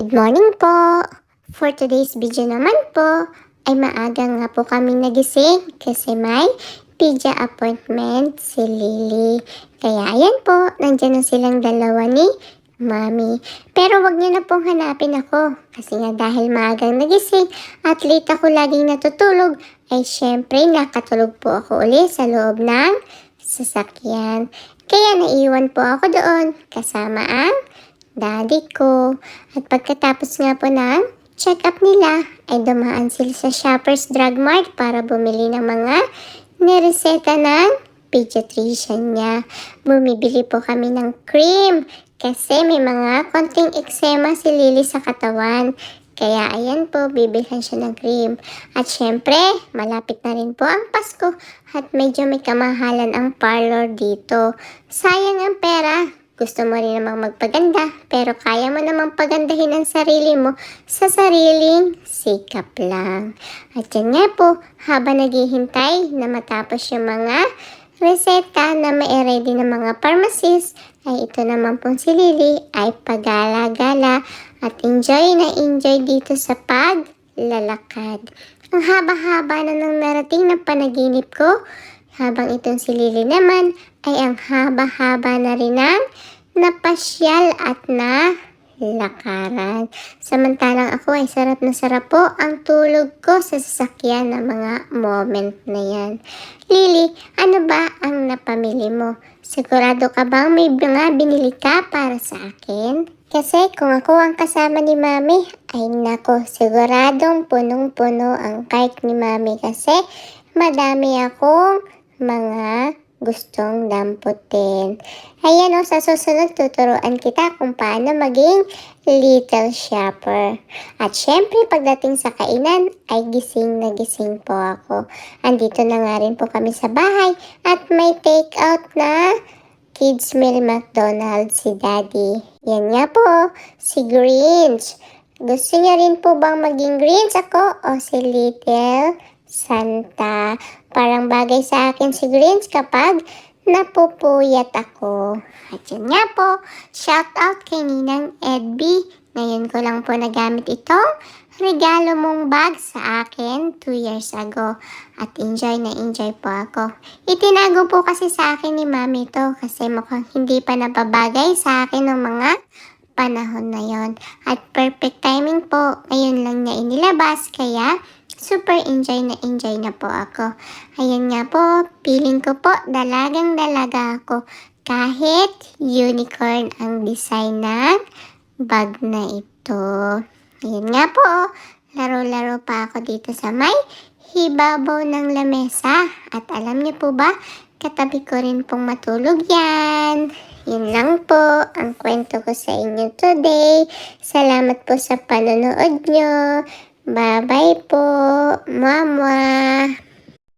Good morning po! For today's video naman po, ay maaga nga po kami nagising kasi may pizza appointment si Lily. Kaya ayan po, nandyan na silang dalawa ni Mami. Pero wag niyo na pong hanapin ako kasi nga dahil maagang nagising at late ako laging natutulog, ay syempre nakatulog po ako ulit sa loob ng sasakyan. Kaya naiwan po ako doon kasama ang daddy ko. At pagkatapos nga po ng check-up nila, ay dumaan sila sa Shoppers Drug Mart para bumili ng mga nireseta ng pediatrician niya. Bumibili po kami ng cream kasi may mga konting eksema si Lily sa katawan. Kaya ayan po, bibilhan siya ng cream. At syempre, malapit na rin po ang Pasko at medyo may kamahalan ang parlor dito. Sayang ang pera. Gusto mo rin namang magpaganda, pero kaya mo namang pagandahin ang sarili mo sa sariling sikap lang. At yan nga po, habang naghihintay na matapos yung mga reseta na mai-ready ng mga pharmacist, ay ito naman pong si Lily ay pagala-gala at enjoy na enjoy dito sa paglalakad. Ang haba-haba na nang narating na panaginip ko, habang itong si Lily naman ay ang haba-haba na rin ng napasyal at na lakaran. Samantalang ako ay sarap na sarap po ang tulog ko sa sasakyan ng mga moment na yan. Lily, ano ba ang napamili mo? Sigurado ka bang may mga binili ka para sa akin? Kasi kung ako ang kasama ni Mami, ay nako, siguradong punong-puno ang cart ni Mami kasi madami akong mga gustong damputin. Ayan o, sa susunod tuturuan kita kung paano maging little shopper. At syempre, pagdating sa kainan, ay gising na gising po ako. Andito na nga rin po kami sa bahay at may take out na kids meal McDonald's si Daddy. Yan nga po, si Grinch. Gusto niya rin po bang maging Grinch ako o si Little Santa? Parang bagay sa akin si Grinch kapag napupuyat ako. At yun nga po, shout out kay Ninang Edby. Ngayon ko lang po nagamit itong regalo mong bag sa akin 2 years ago. At enjoy na enjoy po ako. Itinago po kasi sa akin ni Mami to kasi mukhang hindi pa napabagay sa akin ng mga panahon na yon. At perfect timing po, ngayon lang niya inilabas kaya super enjoy na po ako. Ayan nga po, feeling ko po dalagang dalaga ako. Kahit unicorn ang design ng bag na ito. Ayan nga po, laro-laro pa ako dito sa may hibabaw ng lamesa. At alam niyo po ba, katabi ko rin pong matulog yan. Yun lang po ang kwento ko sa inyo today. Salamat po sa panonood nyo. Bye-bye po, Mama.